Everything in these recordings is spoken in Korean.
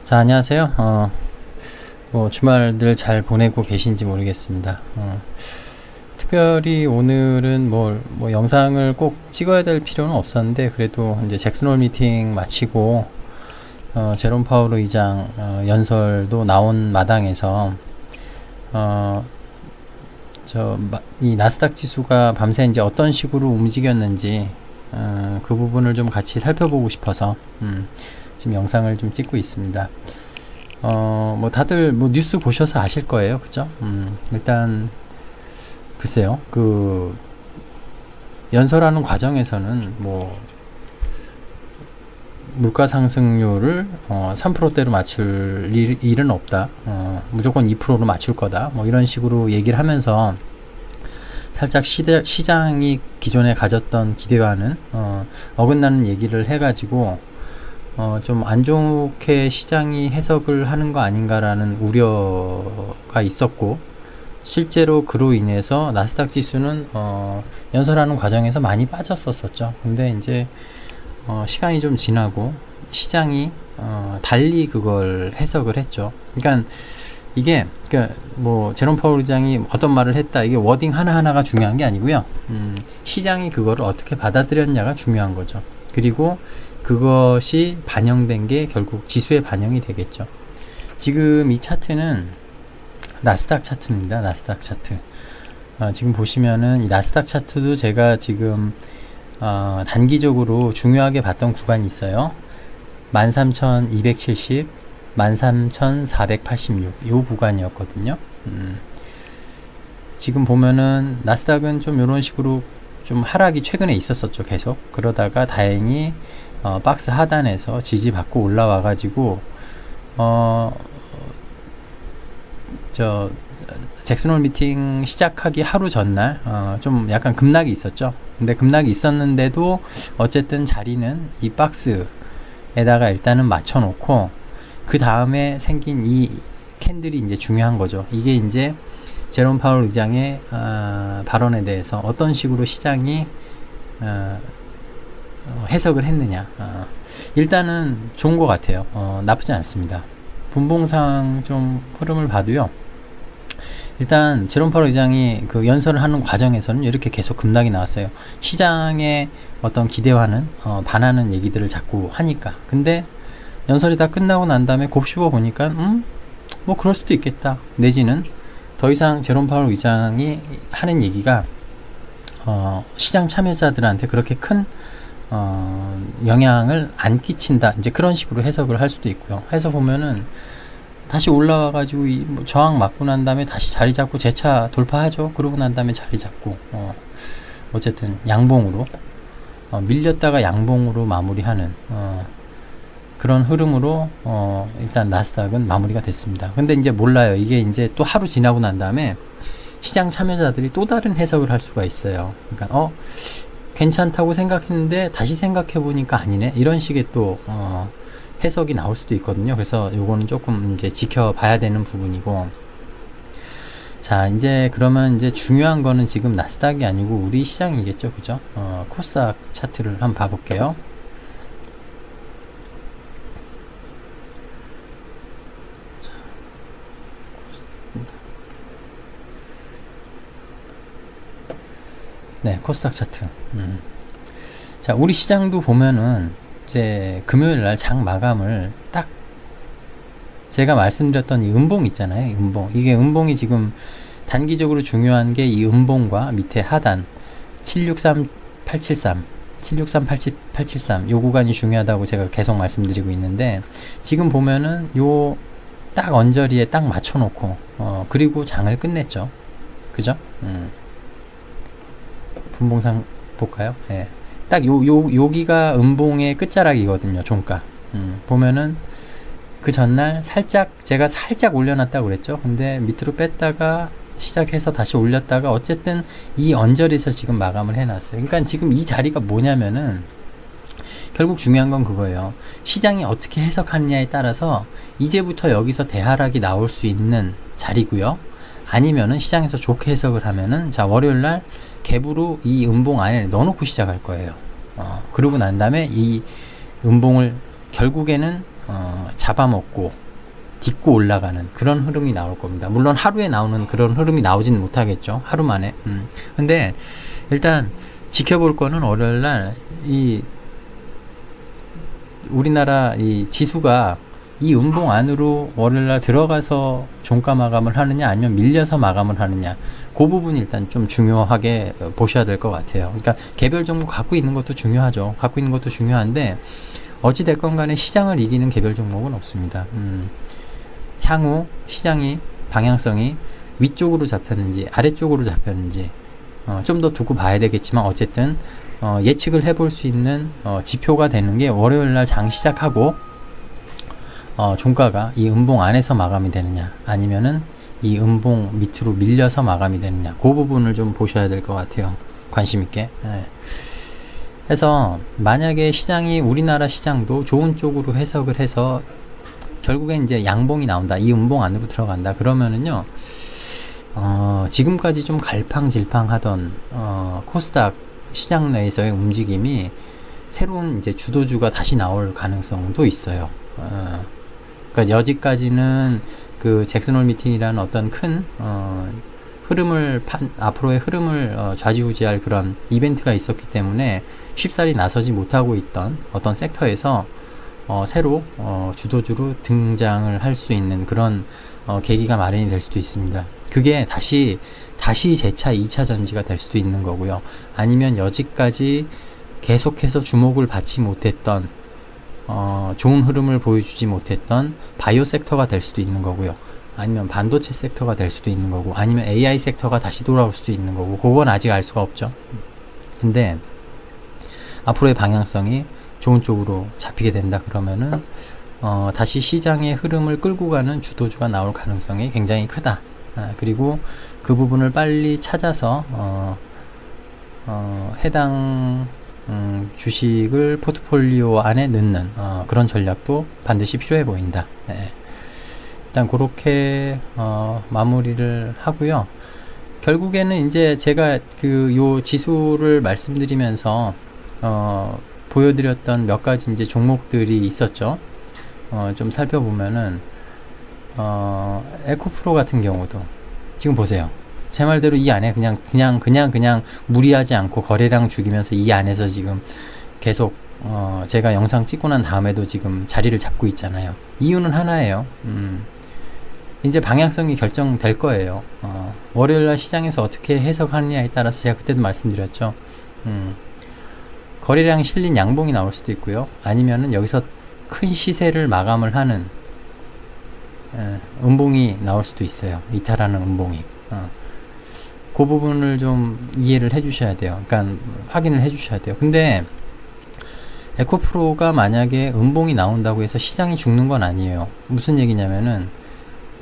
자, 안녕하세요. 주말들 잘 보내고 계신지 모르겠습니다. 특별히 오늘은 영상을 꼭 찍어야 될 필요는 없었는데, 그래도 이제 잭슨홀 미팅 마치고, 제롬 파월 의장, 연설도 나온 마당에서, 이 나스닥 지수가 밤새 이제 어떤 식으로 움직였는지, 그 부분을 좀 같이 살펴보고 싶어서, 지금 영상을 좀 찍고 있습니다. 다들 뉴스 보셔서 아실 거예요. 그죠? 일단, 글쎄요. 연설하는 과정에서는 물가 상승률을 3%대로 맞출 일은 없다. 무조건 2%로 맞출 거다. 이런 식으로 얘기를 하면서 살짝 시장이 기존에 가졌던 기대와는 어긋나는 얘기를 해가지고 좀 안 좋게 시장이 해석을 하는 거 아닌가라는 우려가 있었고, 실제로 그로 인해서 나스닥 지수는 연설하는 과정에서 많이 빠졌었죠. 근데 이제 시간이 좀 지나고 시장이 달리 그걸 해석을 했죠. 그러니까 이게 제롬 파월 의장이 어떤 말을 했다, 이게 워딩 하나하나가 중요한 게 아니고요. 시장이 그거를 어떻게 받아들였냐가 중요한 거죠. 그리고 그것이 반영된 게 결국 지수에 반영이 되겠죠. 지금 이 차트는 나스닥 차트입니다. 나스닥 차트. 지금 보시면은 이 나스닥 차트도 제가 지금 단기적으로 중요하게 봤던 구간이 있어요. 13,270, 13,486 요 구간이었거든요. 지금 보면은 나스닥은 좀 이런 식으로 좀 하락이 최근에 있었었죠. 계속. 그러다가 다행히 박스 하단에서 지지받고 올라와 가지고 잭슨홀 미팅 시작하기 하루 전날 좀 약간 급락이 있었죠. 근데 급락이 있었는데도 어쨌든 자리는 이 박스에다가 일단은 맞춰 놓고, 그 다음에 생긴 이 캔들이 이제 중요한 거죠. 이게 이제 제롬 파월 의장의 발언에 대해서 어떤 식으로 시장이 해석을 했느냐. 일단은 좋은 것 같아요. 나쁘지 않습니다. 분봉상 좀 흐름을 봐도요. 일단 제롬 파월 의장이 그 연설을 하는 과정에서는 이렇게 계속 급락이 나왔어요. 시장의 어떤 기대와는 반하는 얘기들을 자꾸 하니까. 근데 연설이 다 끝나고 난 다음에 곱씹어 보니까 그럴 수도 있겠다. 내지는 더 이상 제롬 파월 의장이 하는 얘기가 시장 참여자들한테 그렇게 큰 영향을 안 끼친다. 이제 그런 식으로 해석을 할 수도 있고요. 해서 보면은 다시 올라와가지고 저항 맞고 난 다음에 다시 자리 잡고 재차 돌파하죠. 그러고 난 다음에 자리 잡고 어쨌든 양봉으로 밀렸다가 양봉으로 마무리하는 그런 흐름으로 일단 나스닥은 마무리가 됐습니다. 근데 이제 몰라요. 이게 이제 또 하루 지나고 난 다음에 시장 참여자들이 또 다른 해석을 할 수가 있어요. 그러니까 괜찮다고 생각했는데 다시 생각해 보니까 아니네, 이런 식의 또 해석이 나올 수도 있거든요. 그래서 요거는 조금 이제 지켜봐야 되는 부분이고, 자, 이제 그러면 이제 중요한 거는 지금 나스닥이 아니고 우리 시장이겠죠. 그죠? 코스닥 차트를 한번 봐볼게요. 네, 코스닥 차트. 자, 우리 시장도 보면은 이제 금요일 날 장 마감을 딱 제가 말씀드렸던 이 음봉 있잖아요. 음봉. 이게 음봉이 지금 단기적으로 중요한 게 이 음봉과 밑에 하단 763873, 763873 요 구간이 중요하다고 제가 계속 말씀드리고 있는데, 지금 보면은 요 딱 언저리에 딱 맞춰 놓고 그리고 장을 끝냈죠. 그죠? 분봉상 볼까요? 예. 딱 여기가 음봉의 끝자락이거든요. 종가. 보면은 그 전날 제가 살짝 올려놨다고 그랬죠. 근데 밑으로 뺐다가 시작해서 다시 올렸다가 어쨌든 이 언저리에서 지금 마감을 해놨어요. 그러니까 지금 이 자리가 뭐냐면은 결국 중요한 건 그거예요. 시장이 어떻게 해석하느냐에 따라서 이제부터 여기서 대하락이 나올 수 있는 자리고요. 아니면은 시장에서 좋게 해석을 하면은 자, 월요일날 갭으로 이 음봉 안에 넣어놓고 시작할 거예요. 그러고 난 다음에 이 음봉을 결국에는 잡아먹고 딛고 올라가는 그런 흐름이 나올 겁니다. 물론 하루에 나오는 그런 흐름이 나오진 못하겠죠. 하루 만에. 근데 일단 지켜볼 거는 월요일날 이 우리나라 이 지수가 이 음봉 안으로 월요일날 들어가서 종가 마감을 하느냐 아니면 밀려서 마감을 하느냐, 그 부분이 일단 좀 중요하게 보셔야 될 것 같아요. 그러니까 개별 종목 갖고 있는 것도 중요하죠. 갖고 있는 것도 중요한데 어찌됐건 간에 시장을 이기는 개별 종목은 없습니다. 향후 시장이 방향성이 위쪽으로 잡혔는지 아래쪽으로 잡혔는지 좀 더 두고 봐야 되겠지만 어쨌든 예측을 해볼 수 있는 지표가 되는 게 월요일날 장 시작하고 종가가 이 음봉 안에서 마감이 되느냐 아니면은 이 음봉 밑으로 밀려서 마감이 되느냐, 그 부분을 좀 보셔야 될 것 같아요. 관심 있게. 해서 만약에 시장이 우리나라 시장도 좋은 쪽으로 해석을 해서 결국엔 이제 양봉이 나온다, 이 음봉 안으로 들어간다 그러면은요, 지금까지 좀 갈팡질팡하던 코스닥 시장 내에서의 움직임이 새로운 이제 주도주가 다시 나올 가능성도 있어요. 그러니까 여지까지는 그 잭슨홀 미팅이라는 어떤 큰 흐름을 앞으로의 흐름을 좌지우지할 그런 이벤트가 있었기 때문에 쉽사리 나서지 못하고 있던 어떤 섹터에서 새로 주도주로 등장을 할 수 있는 그런 계기가 마련이 될 수도 있습니다. 그게 다시 재차 2차 전지가 될 수도 있는 거고요. 아니면 여지까지 계속해서 주목을 받지 못했던 좋은 흐름을 보여주지 못했던 바이오 섹터가 될 수도 있는 거고요. 아니면 반도체 섹터가 될 수도 있는 거고, 아니면 AI 섹터가 다시 돌아올 수도 있는 거고, 그건 아직 알 수가 없죠. 근데 앞으로의 방향성이 좋은 쪽으로 잡히게 된다 그러면은 다시 시장의 흐름을 끌고 가는 주도주가 나올 가능성이 굉장히 크다. 그리고 그 부분을 빨리 찾아서 해당 주식을 포트폴리오 안에 넣는 그런 전략도 반드시 필요해 보인다. 일단 그렇게 마무리를 하고요. 결국에는 이제 제가 요 지수를 말씀드리면서 보여드렸던 몇 가지 이제 종목들이 있었죠. 좀 살펴보면은 에코프로 같은 경우도 지금 보세요. 제 말대로 이 안에 그냥 무리하지 않고 거래량 죽이면서 이 안에서 지금 계속 제가 영상 찍고 난 다음에도 지금 자리를 잡고 있잖아요. 이유는 하나예요. 이제 방향성이 결정될 거예요. 월요일날 시장에서 어떻게 해석하느냐에 따라서 제가 그때도 말씀드렸죠. 거래량 실린 양봉이 나올 수도 있고요. 아니면은 여기서 큰 시세를 마감을 하는 음봉이 나올 수도 있어요. 이탈하는 음봉이. 그 부분을 좀 이해를 해 주셔야 돼요. 그러니까 확인을 해 주셔야 돼요. 근데 에코프로가 만약에 음봉이 나온다고 해서 시장이 죽는 건 아니에요. 무슨 얘기냐면은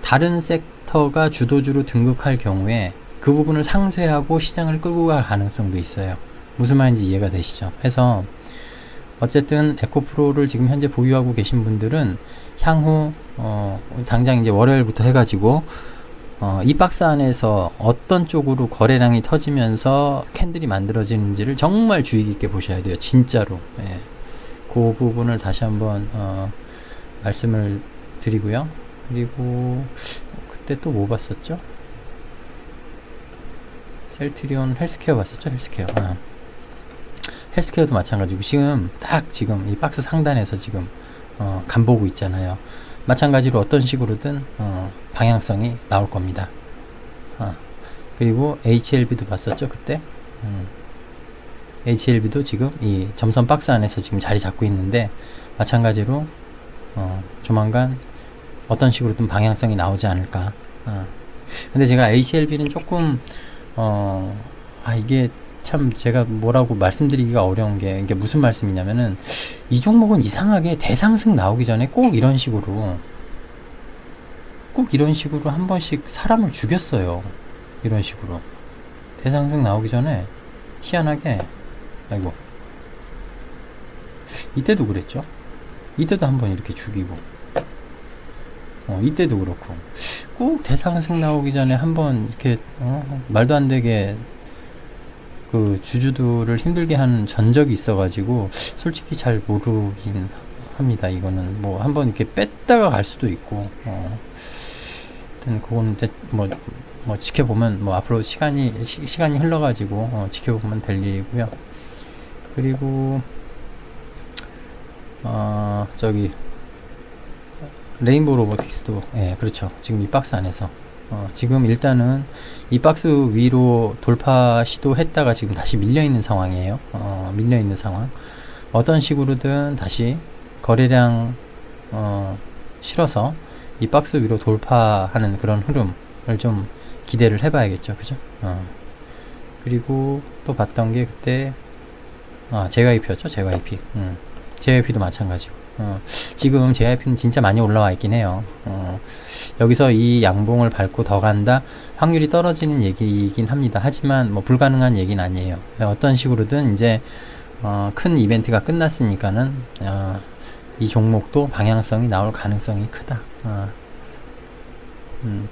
다른 섹터가 주도주로 등극할 경우에 그 부분을 상쇄하고 시장을 끌고 갈 가능성도 있어요. 무슨 말인지 이해가 되시죠? 해서 어쨌든 에코프로를 지금 현재 보유하고 계신 분들은 향후 당장 이제 월요일부터 해가지고 이 박스 안에서 어떤 쪽으로 거래량이 터지면서 캔들이 만들어지는지를 정말 주의 깊게 보셔야 돼요. 진짜로. 그 부분을 다시 한번 말씀을 드리고요. 그리고 그때 또 뭐 봤었죠? 셀트리온 헬스케어 봤었죠? 헬스케어. 헬스케어도 마찬가지고 지금 지금 이 박스 상단에서 지금 간 보고 있잖아요. 마찬가지로 어떤 식으로든 방향성이 나올 겁니다. 그리고 HLB도 봤었죠 그때. HLB도 지금 이 점선 박스 안에서 지금 자리 잡고 있는데 마찬가지로 조만간 어떤 식으로든 방향성이 나오지 않을까. 근데 제가 HLB는 조금 이게 참 제가 뭐라고 말씀드리기가 어려운 게 이게 무슨 말씀이냐면은 이 종목은 이상하게 대상승 나오기 전에 꼭 이런 식으로 한 번씩 사람을 죽였어요. 이런 식으로 대상승 나오기 전에 희한하게 아이고 이때도 그랬죠. 이때도 한번 이렇게 죽이고 이때도 그렇고 꼭 대상승 나오기 전에 한번 이렇게 말도 안 되게 그 주주들을 힘들게 하는 전적이 있어가지고 솔직히 잘 모르긴 합니다. 이거는 뭐 한번 이렇게 뺐다가 갈 수도 있고, 하여튼 그거는 이제 뭐 지켜보면 뭐 앞으로 시간이 흘러가지고 지켜보면 될 일이고요. 그리고 저기 레인보우 로보틱스도 예, 그렇죠. 지금 이 박스 안에서 지금 일단은 이 박스 위로 돌파 시도했다가 지금 다시 밀려있는 상황이에요. 밀려있는 상황. 어떤 식으로든 다시 거래량 실어서 이 박스 위로 돌파하는 그런 흐름을 좀 기대를 해봐야겠죠. 그죠? 그리고 또 봤던 게 그때 JYP였죠. JYP. JYP도 마찬가지고. 지금 JYP는 진짜 많이 올라와 있긴 해요. 여기서 이 양봉을 밟고 더 간다 확률이 떨어지는 얘기이긴 합니다. 하지만 뭐 불가능한 얘기는 아니에요. 어떤 식으로든 이제 큰 이벤트가 끝났으니까는 이 종목도 방향성이 나올 가능성이 크다.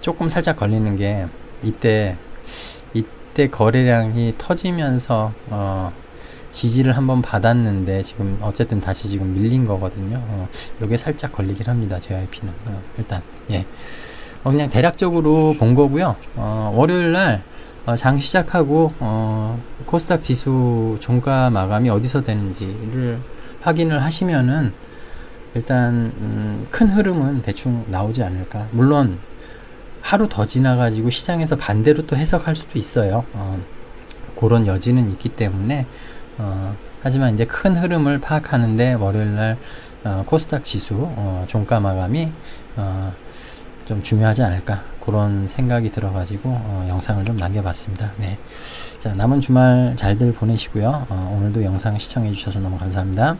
조금 살짝 걸리는 게 이때 거래량이 터지면서 지지를 한번 받았는데 지금 어쨌든 다시 지금 밀린 거거든요. 요게 살짝 걸리긴 합니다. JYP는 일단 예. 그냥 대략적으로 본 거고요. 월요일날 장 시작하고 코스닥 지수 종가 마감이 어디서 되는지를 확인을 하시면은 일단 큰 흐름은 대충 나오지 않을까. 물론 하루 더 지나가지고 시장에서 반대로 또 해석할 수도 있어요. 그런 여지는 있기 때문에 하지만 이제 큰 흐름을 파악하는데 월요일날 코스닥 지수 종가 마감이 좀 중요하지 않을까 그런 생각이 들어가지고 영상을 좀 남겨봤습니다. 네. 자, 남은 주말 잘들 보내시고요. 오늘도 영상 시청해 주셔서 너무 감사합니다.